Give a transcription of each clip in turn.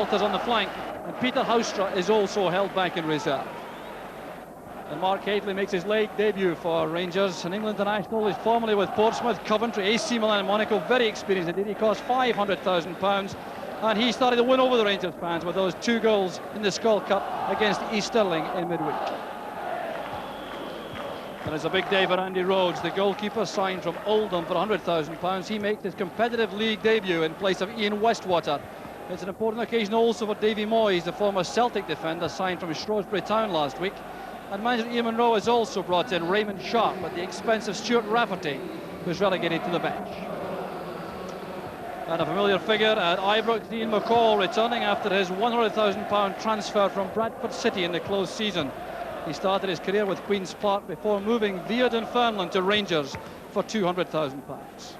Walters on the flank, and Peter Houstra is also held back in reserve. And Mark Hateley makes his late debut for Rangers, an England international. He's formerly with Portsmouth, Coventry, AC Milan and Monaco. Very experienced indeed. He cost £500,000, and he started to win over the Rangers fans with those 2 goals in the Skull Cup against East Stirling in midweek. And it's a big day for Andy Rhodes, the goalkeeper signed from Oldham for £100,000. He makes his competitive league debut in place of Ian Westwater. It's an important occasion also for Davy Moyes, the former Celtic defender signed from Shrewsbury Town last week. And manager Ian Munro has also brought in Raymond Sharp at the expense of Stuart Rafferty, who's relegated to the bench. And a familiar figure at Ibrox, Ian McCall, returning after his £100,000 transfer from Bradford City in the closed season. He started his career with Queen's Park before moving via Dunfermline to Rangers for £200,000.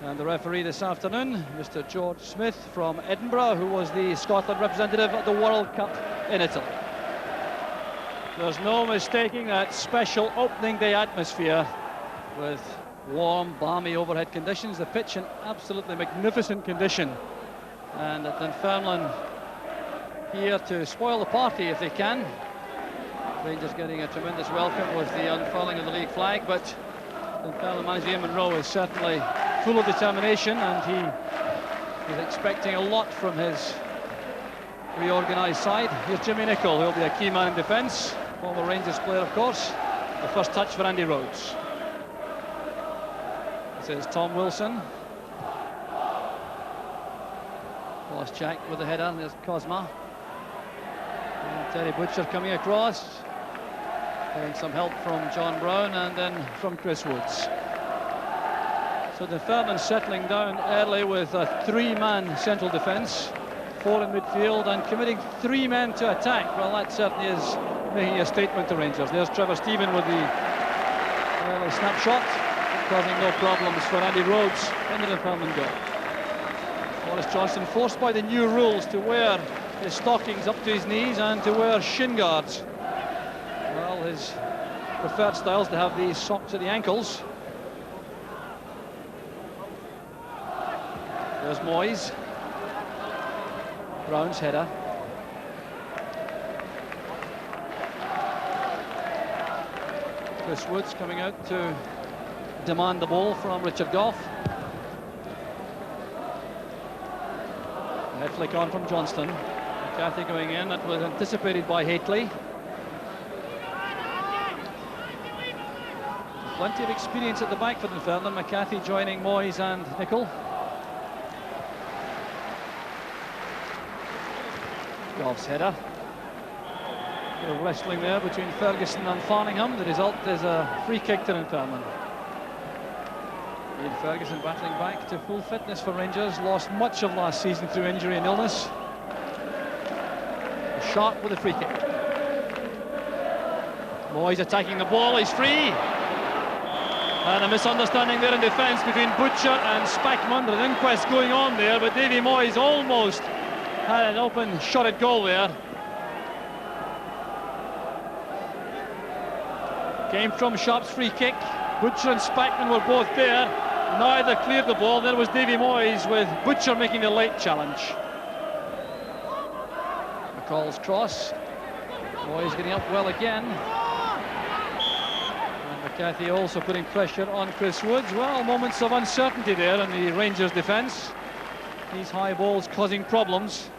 And the referee this afternoon, Mr. George Smith from Edinburgh, who was the Scotland representative at the World Cup in Italy. There's no mistaking that special opening day atmosphere with warm, balmy overhead conditions. The pitch in absolutely magnificent condition. And at Dunfermline here to spoil the party if they can. Rangers getting a tremendous welcome with the unfurling of the league flag, but Dunfermline manager Ian Munro is certainly full of determination, and he is expecting a lot from his reorganised side. Here's Jimmy Nicholl, who will be a key man in defence. Former Rangers player, of course. The first touch for Andy Rhodes. This is Tom Wilson. Lost Jack with the header, and there's Cosma. And Terry Butcher coming across. Getting some help from John Brown and then from Chris Woods. So Dunfermline settling down early with a 3-man central defence, 4 in midfield, and committing 3 men to attack. Well, that certainly is making a statement to Rangers. There's Trevor Stephen with the early snapshot, causing no problems for Andy Rhodes in the Dunfermline goal. Boris Johnson forced by the new rules to wear his stockings up to his knees and to wear shin guards. Well, his preferred style is to have these socks at the ankles. There's Moyes. Brown's header. Chris Woods coming out to demand the ball from Richard Gough. Head flick on from Johnston. McCarthy going in. That was anticipated by Hateley. Plenty of experience at the back for Dunfermline. McCarthy joining Moyes and Nicholl. Gough's header. Bit of wrestling there between Ferguson and Farningham. The result is a free kick to Dunfermline. Ian Ferguson battling back to full fitness for Rangers. Lost much of last season through injury and illness. Sharp with a free kick. Moyes attacking the ball. He's free. And a misunderstanding there in defence between Butcher and Spackman. There's an inquest going on there, but Davy Moyes almost had an open shot at goal there. Came from Sharp's free kick. Butcher and Spackman were both there. Neither cleared the ball. There was Davy Moyes with Butcher making the late challenge. McCall's cross. Moyes getting up well again. And McCarthy also putting pressure on Chris Woods. Well, moments of uncertainty there in the Rangers defence. These high balls causing problems.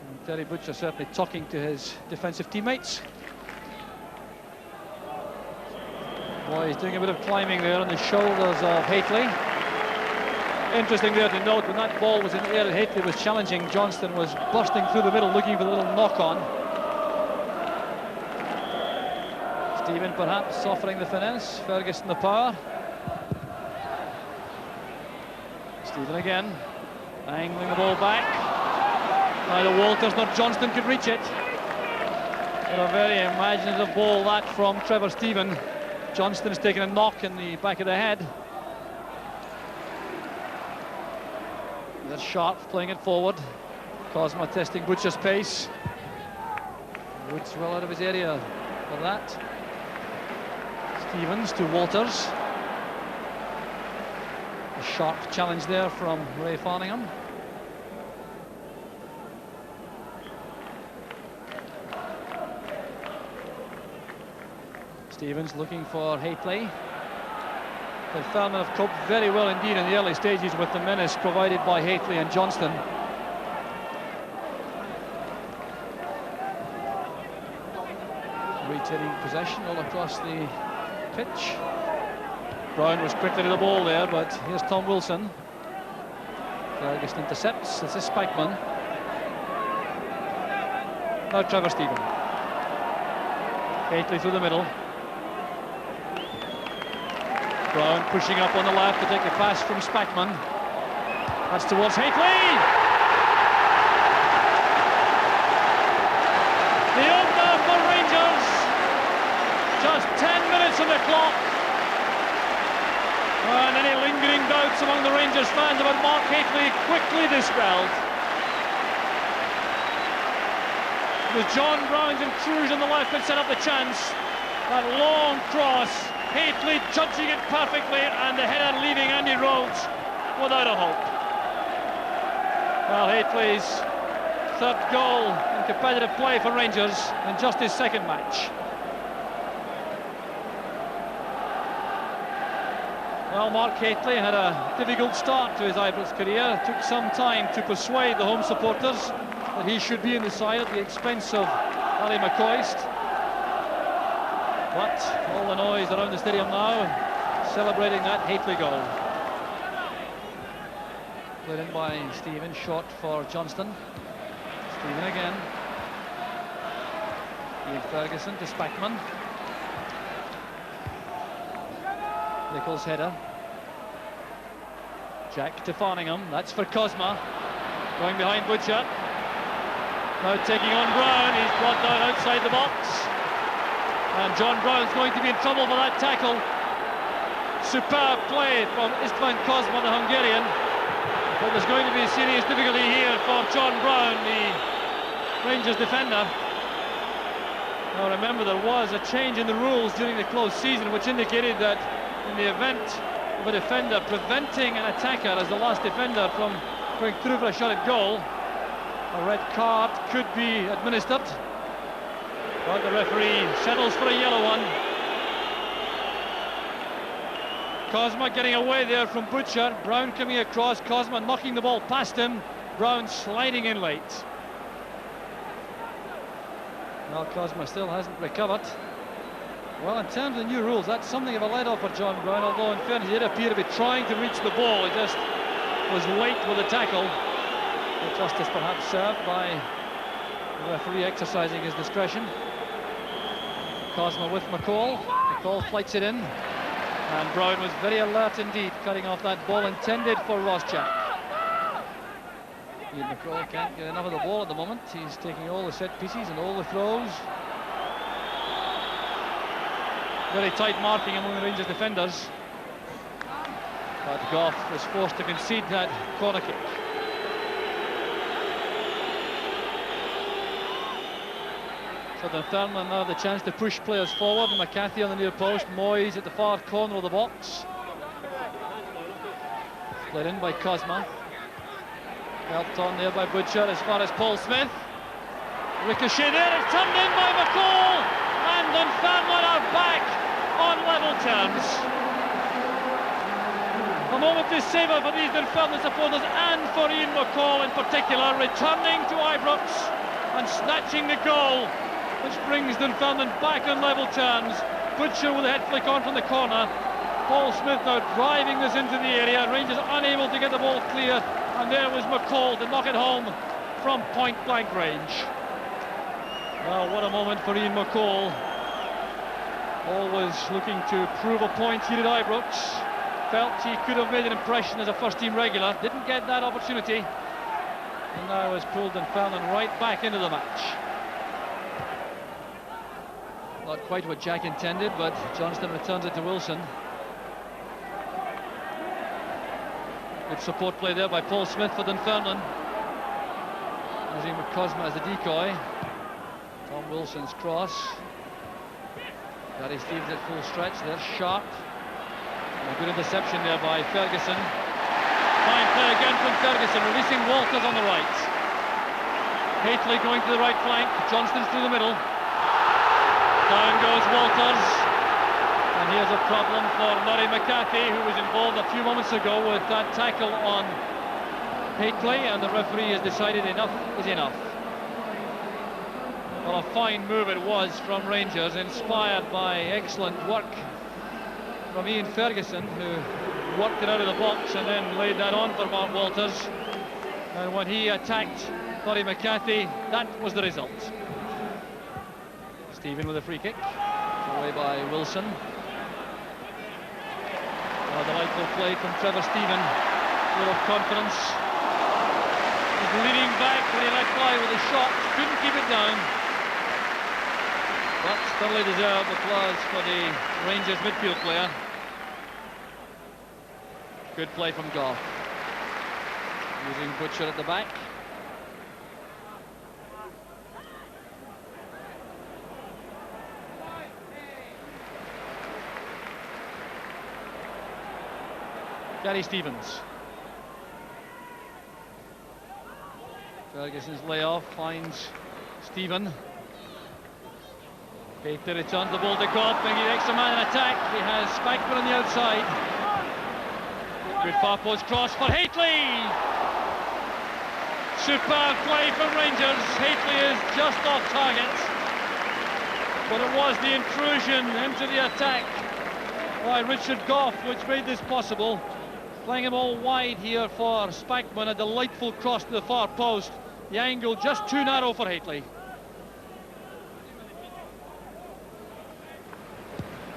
And Terry Butcher certainly talking to his defensive teammates. Moyes doing a bit of climbing there on the shoulders of Hateley. Interesting there to note, when that ball was in the air, Hateley was challenging. Johnston was bursting through the middle, looking for the little knock-on. Stephen perhaps offering the finesse, Ferguson the power. Stephen again, angling the ball back. Neither Walters nor Johnston could reach it. But a very imaginative ball that from Trevor Stephen. Johnston has taken a knock in the back of the head. There's Sharp playing it forward. Cosma testing Butcher's pace. Woods well out of his area for that. Stevens to Walters. A sharp challenge there from Ray Farningham. Stevens looking for Hateley. Dunfermline have coped very well indeed in the early stages with the menace provided by Hateley and Johnston. Retaining possession all across the pitch. Brown was quickly to the ball there, but here's Tom Wilson. Ferguson intercepts. This is Spackman. Now Trevor Stephen. Hateley through the middle. Brown pushing up on the left to take the pass from Spackman. That's towards Hateley. The opener for Rangers. Just 10 minutes on the clock. And any lingering doubts among the Rangers fans about Mark Hateley quickly dispelled. It was John Brown's intrusion on the left that set up the chance. That long cross. Hateley judging it perfectly, and the header leaving Andy Rhodes without a hope. Well, Hateley's third goal in competitive play for Rangers in just his second match. Well, Mark Hateley had a difficult start to his Ibrox career. It took some time to persuade the home supporters that he should be in the side at the expense of Ali McCoist. But all the noise around the stadium now, celebrating that Hateley goal. Played in by Stephen, shot for Johnston. Stephen again. Ian Ferguson to Spackman. Nichols' header. Jack to Farningham, that's for Cosma. Going behind Butcher. Now taking on Brown, he's brought down outside the box. And John Brown's going to be in trouble for that tackle. Superb play from Istvan Cosma, the Hungarian. But there's going to be a serious difficulty here for John Brown, the Rangers defender. Now remember, there was a change in the rules during the close season which indicated that in the event of a defender preventing an attacker as the last defender from going through for a shot at goal, a red card could be administered. But the referee settles for a yellow one. Cosma getting away there from Butcher. Brown coming across, Cosma knocking the ball past him. Brown sliding in late. Well, Cosma still hasn't recovered. Well, in terms of the new rules, that's something of a let-off for John Brown, although in fairness he did appear to be trying to reach the ball. He just was late with the tackle. The justice perhaps served by the referee exercising his discretion. Cosma with McCall. McCall flights it in. And Brown was very alert indeed, cutting off that ball intended for Rossjack. Ian McCall can't get enough of the ball at the moment. He's taking all the set pieces and all the throws. Very tight marking among the Rangers defenders. But Goff was forced to concede that corner kick. So Dunfermline now have the chance to push players forward. McCarthy on the near post, Moyes at the far corner of the box. Played in by Cosma. Helped on there by Butcher as far as Paul Smith. Ricochet there, it's turned in by McCall. And Dunfermline are back on level terms. A moment to savour for these Dunfermline supporters and for Ian McCall in particular, returning to Ibrox and snatching the goal, which brings Dunfermline back on level terms. Butcher with a head flick on from the corner. Paul Smith now driving this into the area. Rangers unable to get the ball clear, and there was McCall to knock it home from point-blank range. Well, what a moment for Ian McCall. Always looking to prove a point here at Ibrox. Felt he could have made an impression as a first-team regular. Didn't get that opportunity. And now has pulled Dunfermline right back into the match. Not quite what Jack intended, but Johnston returns it to Wilson. Good support play there by Paul Smith for Dunfermline. Using Cosma as the decoy. Tom Wilson's cross. Gary Stevens at full stretch, there's Sharp. And a good interception there by Ferguson. Fine play again from Ferguson, releasing Walters on the right. Hateley going to the right flank, Johnston's through the middle. Down goes Walters. And here's a problem for Murray McCarthy, who was involved a few moments ago with that tackle on Haitley, and the referee has decided enough is enough. Well, a fine move it was from Rangers, inspired by excellent work from Ian Ferguson, who worked it out of the box and then laid that on for Mark Walters. And when he attacked Murray McCarthy, that was the result. Stephen with a free kick, away by Wilson. A delightful play from Trevor Stephen, full of confidence. He's leaning back when he let fly with a shot, couldn't keep it down. But thoroughly deserved applause for the Rangers midfield player. Good play from Goff. Using Butcher at the back. Gary Stevens. Ferguson's layoff finds Stephen. Baker returns the ball to Goff, making the extra man in attack. He has Spackman on the outside. Good far post cross for Haitley. Superb play from Rangers. Haitley is just off target, but it was the intrusion into the attack by Richard Goff which made this possible. Playing him all wide here for Spackman, a delightful cross to the far post. The angle just too narrow for Haitley.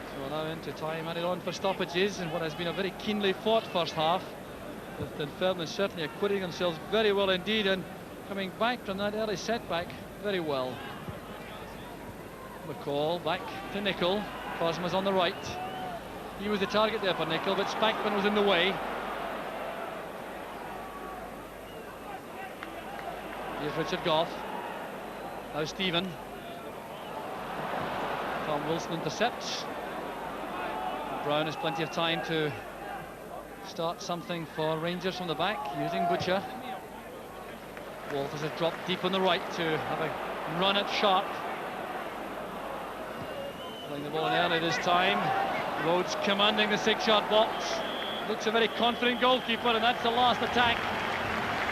So now into time added on for stoppages in what has been a very keenly fought first half, with Dunfermline certainly acquitting themselves very well indeed and coming back from that early setback very well. McCall back to Nicol. Cosma's on the right. He was the target there for Nicol, but Spackman was in the way. Here's Richard Goff. Now Stephen. Tom Wilson intercepts. Brown has plenty of time to start something for Rangers from the back, using Butcher. Walters has dropped deep on the right to have a run at Sharp. Playing the ball in early this time. Rhodes commanding the 6-yard box. Looks a very confident goalkeeper, and that's the last attack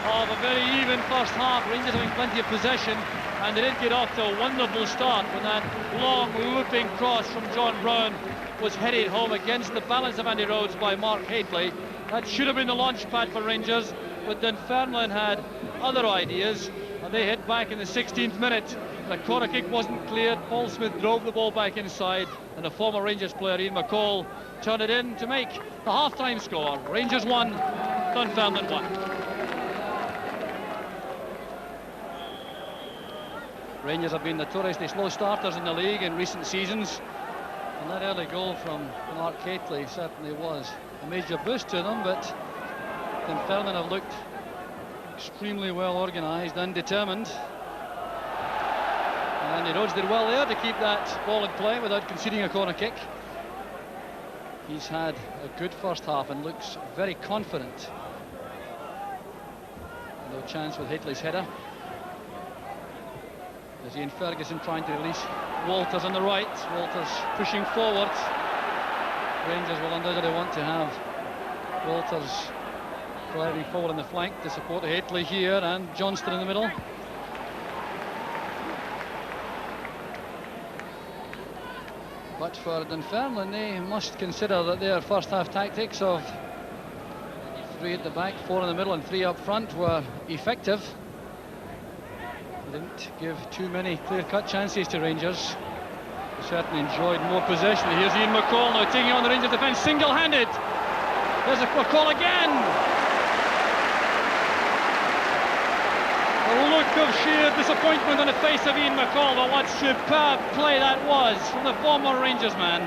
of a very even first half. Rangers having plenty of possession, and they did get off to a wonderful start when that long looping cross from John Brown was headed home against the balance of Andy Rhodes by Mark Haitley. That should have been the launch pad for Rangers, but Dunfermline had other ideas, and they hit back in the 16th minute. The corner kick wasn't cleared. Paul Smith drove the ball back inside, and the former Rangers player Ian McCall turned it in to make the half-time score. Rangers 1, Dunfermline 1. Rangers have been notoriously slow starters in the league in recent seasons, and that early goal from Mark Haitley certainly was a major boost to them, but Dunfermline have looked extremely well organised and determined. And Andy Rhodes did well there to keep that ball in play without conceding a corner kick. He's had a good first half and looks very confident. No chance with Haitley's header. There's Ian Ferguson trying to release Walters on the right. Walters pushing forward. Rangers will undoubtedly want to have Walters driving forward on the flank to support Haitley here, and Johnston in the middle. But for Dunfermline, they must consider that their first half tactics of 3 at the back, 4 in the middle and 3 up front were effective. Didn't give too many clear-cut chances to Rangers. They certainly enjoyed more possession. Here's Ian McCall now taking on the Rangers defence single-handed. There's a McCall again. A look of sheer disappointment on the face of Ian McCall, but what superb play that was from the former Rangers man.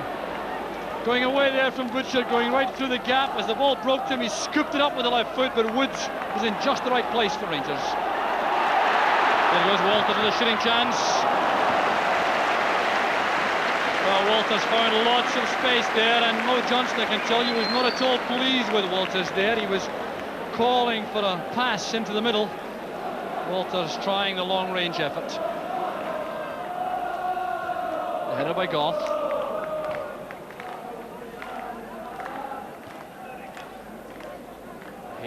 Going away there from Butcher, going right through the gap. As the ball broke to him, he scooped it up with the left foot, but Woods was in just the right place for Rangers. There goes Walters with a shooting chance. Well, Walters found lots of space there, and Mo Johnston, I can tell you, was not at all pleased with Walters there. He was calling for a pass into the middle. Walters trying the long-range effort. The header by Goff.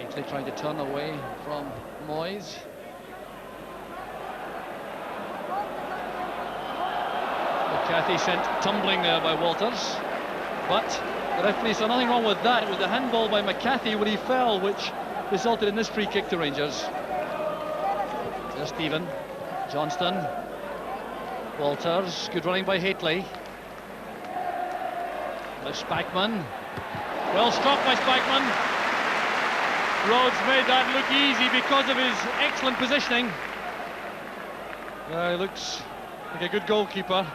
Hateley trying to turn away from Moyes. McCarthy sent tumbling there by Walters, but the referee saw nothing wrong with that. It was the handball by McCarthy when he fell which resulted in this free kick to Rangers. There's Stephen, Johnston, Walters, good running by Hateley. Now Spackman, well struck by Spackman. Rhodes made that look easy because of his excellent positioning. He looks like a good goalkeeper,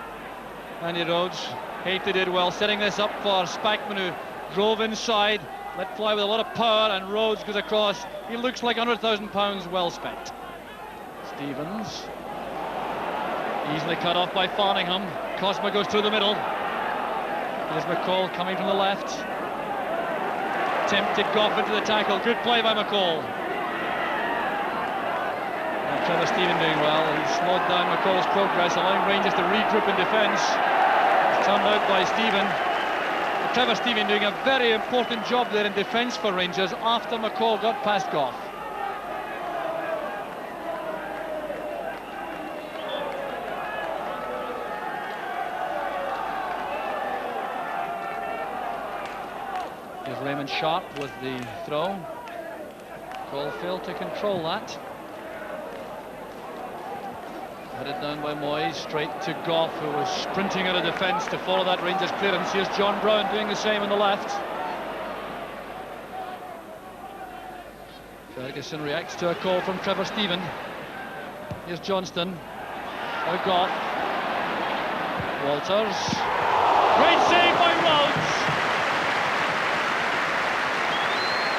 Andy Rhodes. Hateley did well setting this up for Spackman, who drove inside, let fly with a lot of power, and Rhodes goes across. He looks like £100,000 well spent. Stevens, easily cut off by Farningham. Cosma goes through the middle. There's McCall coming from the left. Tempted Goff into the tackle. Good play by McCall. And Trevor Stephen doing well. He slowed down McCall's progress, allowing Rangers to regroup in defence. Turned out by Stephen. Trevor Stephen doing a very important job there in defence for Rangers after McCall got past Goff. Here's Raymond Sharp with the throw. Cole failed to control that. Headed down by Moyes, straight to Goff, who was sprinting out of defence to follow that Rangers clearance. Here's John Brown doing the same on the left. Ferguson reacts to a call from Trevor Stephen. Here's Johnston. Now Goff. Walters. Great save by Rhodes.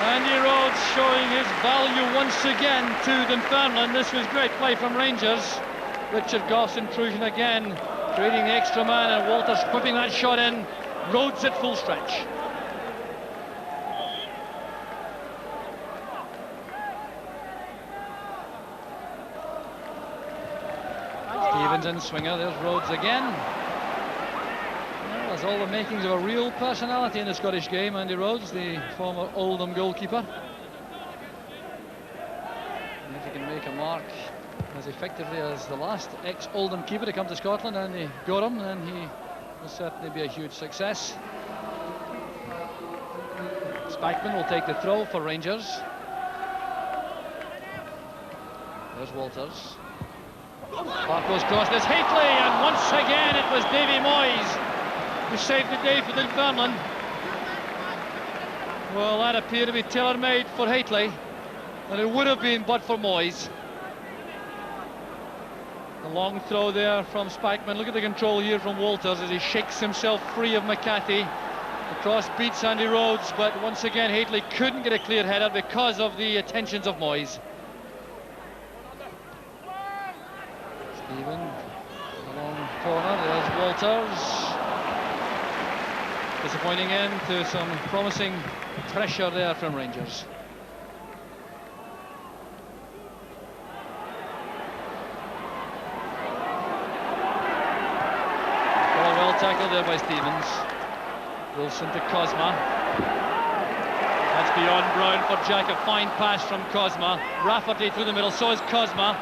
Andy Rhodes showing his value once again to Dunfermline. This was great play from Rangers. Richard Goff's intrusion again, creating the extra man, and Walters whipping that shot in. Rhodes at full stretch. Stevens in swinger, there's Rhodes again. Well, there's all the makings of a real personality in the Scottish game, Andy Rhodes, the former Oldham goalkeeper. And if he can make a mark as effectively as the last ex-Oldham keeper to come to Scotland, Andy Gorham, then he will certainly be a huge success. Spackman will take the throw for Rangers. There's Walters. Barco's cross, there's Hateley, and once again it was Davy Moyes who saved the day for Dunfermline. Well, that appeared to be tailor-made for Hateley, and it would have been but for Moyes. A long throw there from Spackman. Look at the control here from Walters as he shakes himself free of McCarthy. The cross beats Andy Rhodes, but once again Hateley couldn't get a clear header because of the attentions of Moyes. Stephen, the long corner, there's Walters. Disappointing end to some promising pressure there from Rangers. Tackled there by Stevens. Wilson to Cosma. That's beyond Brown for Jack. A fine pass from Cosma. Rafferty through the middle, so is Cosma.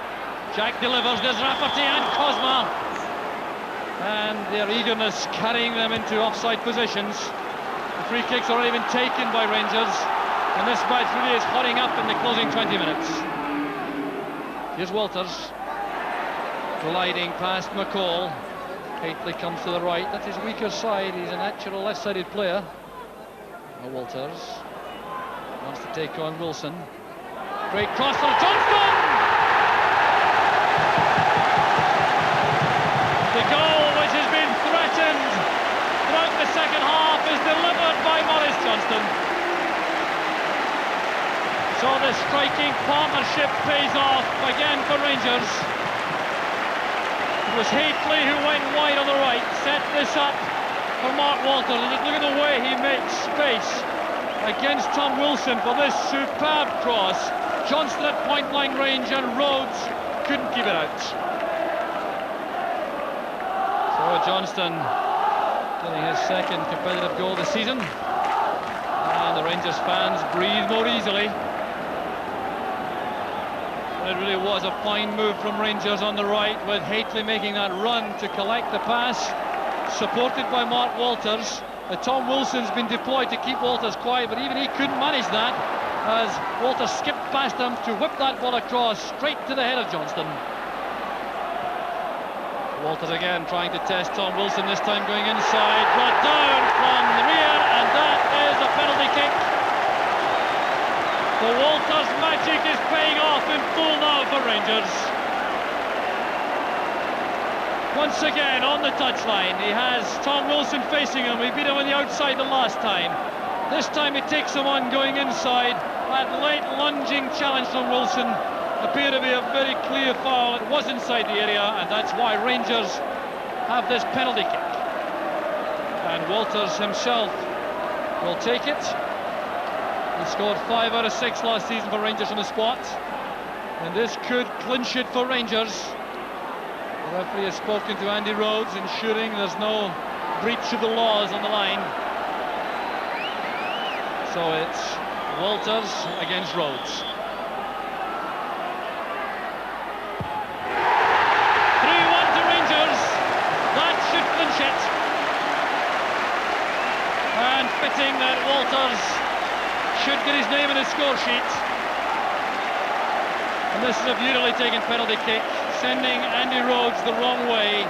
Jack delivers, there's Rafferty and Cosma. And their eagerness carrying them into offside positions. The free kick's already been taken by Rangers, and this match really is hotting up in the closing 20 minutes. Here's Walters. Gliding past McCall. Hateley comes to the right, that's his weaker side, he's a natural left-sided player. Now Walters wants to take on Wilson. Great cross for Johnston! The goal which has been threatened throughout the second half is delivered by Maurice Johnston. So the striking partnership pays off again for Rangers. It was Hateley who went wide on the right, set this up for Mark Walters, and just look at the way he makes space against Tom Wilson for this superb cross. Johnston at point-blank range, and Rhodes couldn't keep it out. So Johnston getting his second competitive goal this season, and the Rangers fans breathe more easily. It really was a fine move from Rangers on the right, with Haitley making that run to collect the pass, supported by Mark Walters. Tom Wilson's been deployed to keep Walters quiet, but even he couldn't manage that, as Walters skipped past him to whip that ball across straight to the head of Johnston. Walters again trying to test Tom Wilson, this time going inside, brought down from the rear, and that is a penalty kick. The Walters magic is paying off in full now for Rangers. Once again on the touchline, he has Tom Wilson facing him. He beat him on the outside the last time. This time he takes him on going inside. That late lunging challenge from Wilson appeared to be a very clear foul. It was inside the area, and that's why Rangers have this penalty kick. And Walters himself will take it. He scored 5 out of 6 last season for Rangers on the spot, and this could clinch it for Rangers. The referee has spoken to Andy Rhodes, ensuring there's no breach of the laws on the line. So it's Walters against Rhodes. 3-1 to Rangers. That should clinch it. And fitting that Walters should get his name in the score sheet. And this is a beautifully taken penalty kick, sending Andy Rhodes the wrong way.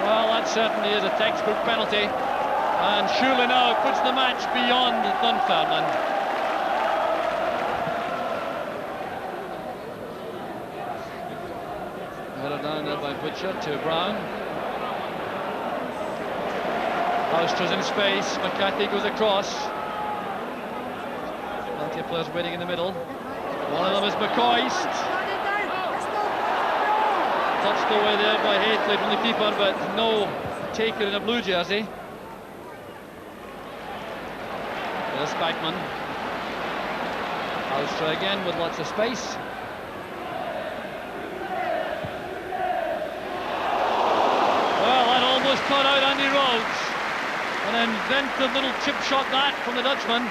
Well, that certainly is a textbook penalty, and surely now puts the match beyond Dunfermline. Headed down there by Butcher to Brown. Houstra's in space, McCarthy goes across. Plenty of players waiting in the middle. One of them is McCoist. Touched away there by Haitley from the keeper, but no taker in a blue jersey. There's Backman. Houstra again with lots of space. Well, that almost caught out Andy Rhodes. An inventive little chip shot that from the Dutchman.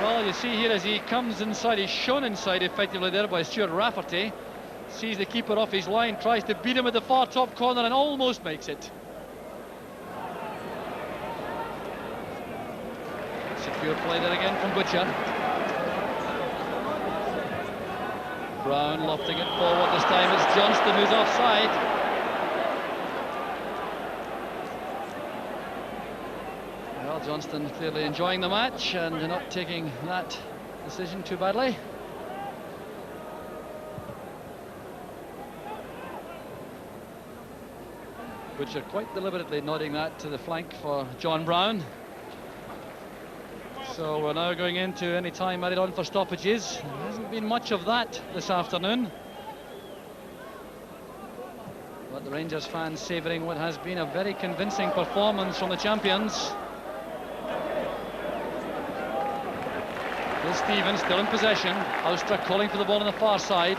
Well, you see here as he comes inside, he's shown inside effectively there by Stuart Rafferty. Sees the keeper off his line, tries to beat him at the far top corner and almost makes it. Secure play there again from Butcher. Brown lofting it forward, this time it's Johnston who's offside. Well, Johnston clearly enjoying the match and not taking that decision too badly. Butcher quite deliberately nodding that to the flank for John Brown. So we're now going into any time added on for stoppages. There hasn't been much of that this afternoon, but the Rangers fans savouring what has been a very convincing performance from the champions. Here's Stevens still in possession. Houstra calling for the ball on the far side.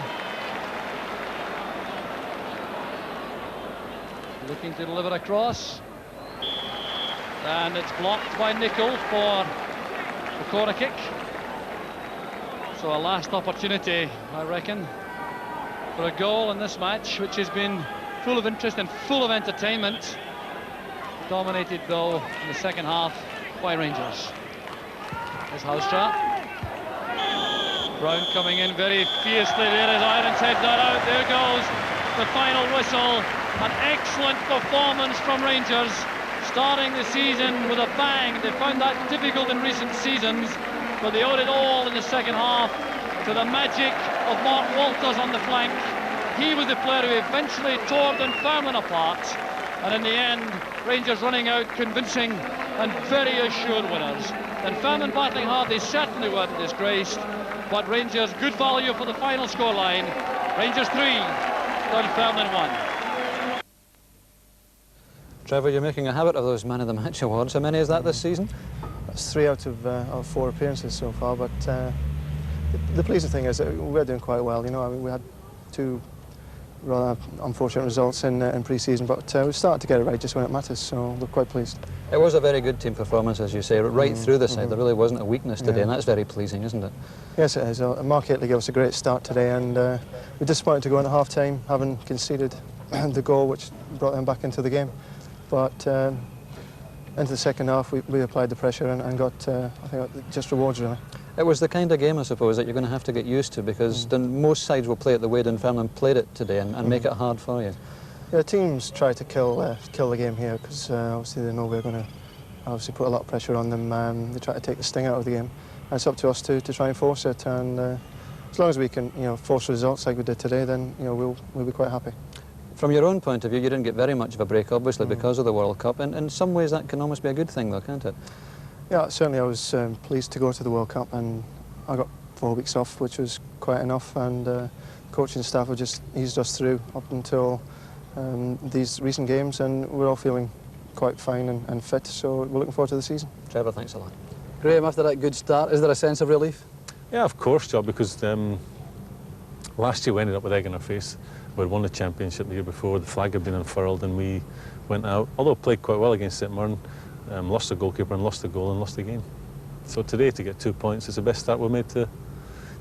Looking to deliver across, and it's blocked by Nicol for the corner kick. So a last opportunity, I reckon, for a goal in this match, which has been full of interest and full of entertainment. Dominated though in the second half by Rangers. There's Houstra. Brown coming in very fiercely there as Irons heads that out. There goes the final whistle. An excellent performance from Rangers, starting the season with a bang. They found that difficult in recent seasons, but they owed it all in the second half to the magic of Mark Walters on the flank. He was the player who eventually tore Dunfermline apart, and in the end, Rangers running out convincing and very assured winners. Dunfermline battling hard, they certainly weren't disgraced, but Rangers good value for the final scoreline. Rangers 3, Dunfermline 1. Trevor, you're making a habit of those Man of the Match awards. How many is that this season? That's 3 out of 4 appearances so far, but the pleasing thing is that we're doing quite well. You know, I mean, we had two rather unfortunate results in pre-season, but we've started to get it right just when it matters, so we're quite pleased. It was a very good team performance, as you say, right through the side. There really wasn't a weakness today, and that's very pleasing, isn't it? Yes, it is. Mark Haitley gave us a great start today, and we're disappointed to go into half-time, having conceded the goal which brought them back into the game. But into the second half, we applied the pressure and got, I think, just rewards, really. It was the kind of game, I suppose, that you're going to have to get used to, because most sides will play it the way Dunfermline played it today and make it hard for you. Yeah, teams try to kill the game here, because obviously they know we're going to obviously put a lot of pressure on them. They try to take the sting out of the game, and it's up to us to try and force it. And as long as we can, force results like we did today, then we'll be quite happy. From your own point of view, you didn't get very much of a break, obviously, because of the World Cup. And in some ways, that can almost be a good thing, though, can't it? Yeah, certainly I was pleased to go to the World Cup, and I got 4 weeks off, which was quite enough, and the coaching staff have just eased us through up until these recent games, and we're all feeling quite fine and fit, so we're looking forward to the season. Trevor, thanks a lot. Graham, after that good start, is there a sense of relief? Yeah, of course, Joe, because last year we ended up with egg in our face. We had won the championship the year before, the flag had been unfurled, and we went out, although played quite well against St Mirren, lost the goalkeeper and lost the goal and lost the game. So today, to get 2 points, is the best start we've made to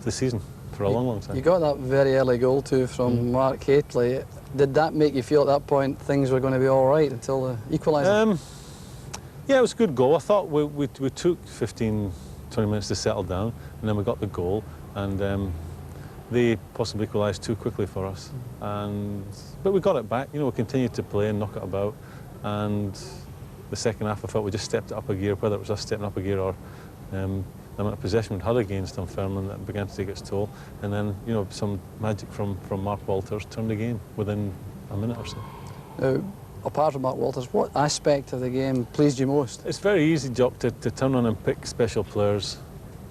the season for a long, long time. You got that very early goal too from Mark Haitley. Did that make you feel at that point things were going to be all right until the equaliser? Yeah, it was a good goal. I thought we took 15, 20 minutes to settle down, and then we got the goal, and they possibly equalised too quickly for us. But we got it back. We continued to play and knock it about, and the second half I felt we just stepped it up a gear, whether it was us stepping up a gear or the amount of possession we'd had against Dunfermline that began to take its toll, and then some magic from Mark Walters turned the game within a minute or so. Now, apart from Mark Walters, what aspect of the game pleased you most? It's very easy, Jock, to turn on and pick special players.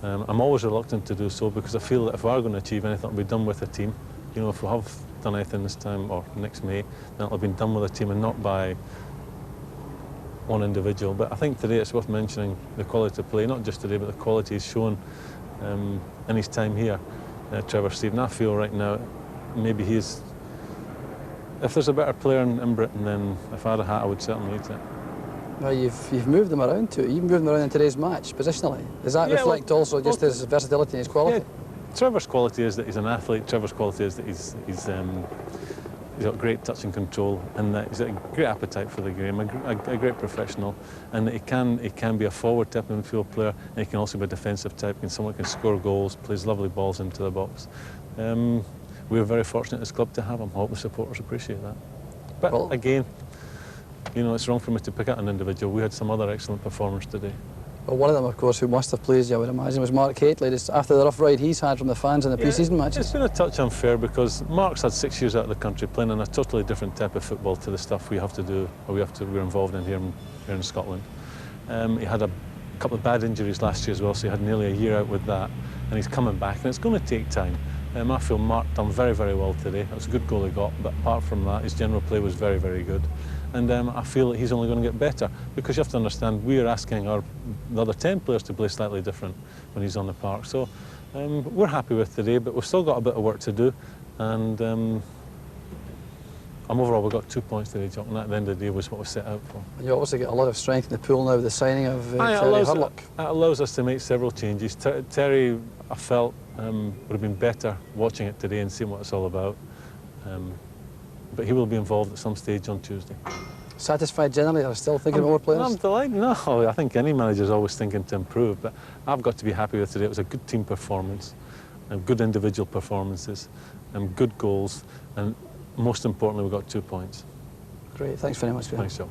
I'm always reluctant to do so, because I feel that if we are going to achieve anything, it'll be done with a team. If we have done anything this time or next May, then it'll have been done with a team and not by one individual. But I think today it's worth mentioning the quality of play, not just today, but the quality he's shown in his time here, Trevor Stephen. I feel right now maybe he's, if there's a better player in Britain, then if I had a hat I would certainly eat it. Well, you've moved them around too. You've moved them around in today's match positionally. Does that reflect also just his versatility and his quality? Yeah, Trevor's quality is that he's an athlete. Trevor's quality is that he's got great touch and control, and that he's got a great appetite for the game, a great professional, and that he can be a forward type of midfield player, and he can also be a defensive type, and someone who can score goals, plays lovely balls into the box. We're very fortunate as a club to have him. I hope the supporters appreciate that. But again, it's wrong for me to pick out an individual. We had some other excellent performers today. Well, one of them, of course, who must have pleased you, I would imagine, was Mark Haitley, just after the rough ride he's had from the fans in the pre-season matches. It's been a touch unfair, because Mark's had 6 years out of the country playing in a totally different type of football to the stuff we have to do, or we're involved in here in Scotland. He had a couple of bad injuries last year as well, so he had nearly a year out with that, and he's coming back, and it's going to take time. I feel Mark done very, very well today. It was a good goal he got, but apart from that, his general play was very, very good. And I feel that he's only going to get better, because you have to understand, we are asking the other 10 players to play slightly different when he's on the park. So we're happy with today, but we've still got a bit of work to do. And overall, we got 2 points today, Jock, and at the end of the day was what we set out for. You obviously get a lot of strength in the pool now with the signing of Terry Hurlock. It allows us to make several changes. Terry, I felt, would have been better watching it today and seeing what it's all about. But he will be involved at some stage on Tuesday. Satisfied generally? Are you still thinking about more players? I'm delighted. No, I think any manager's always thinking to improve, but I've got to be happy with today. It was a good team performance, and good individual performances, and good goals, and most importantly, we got 2 points. Great, thanks very much. Thanks, Joe.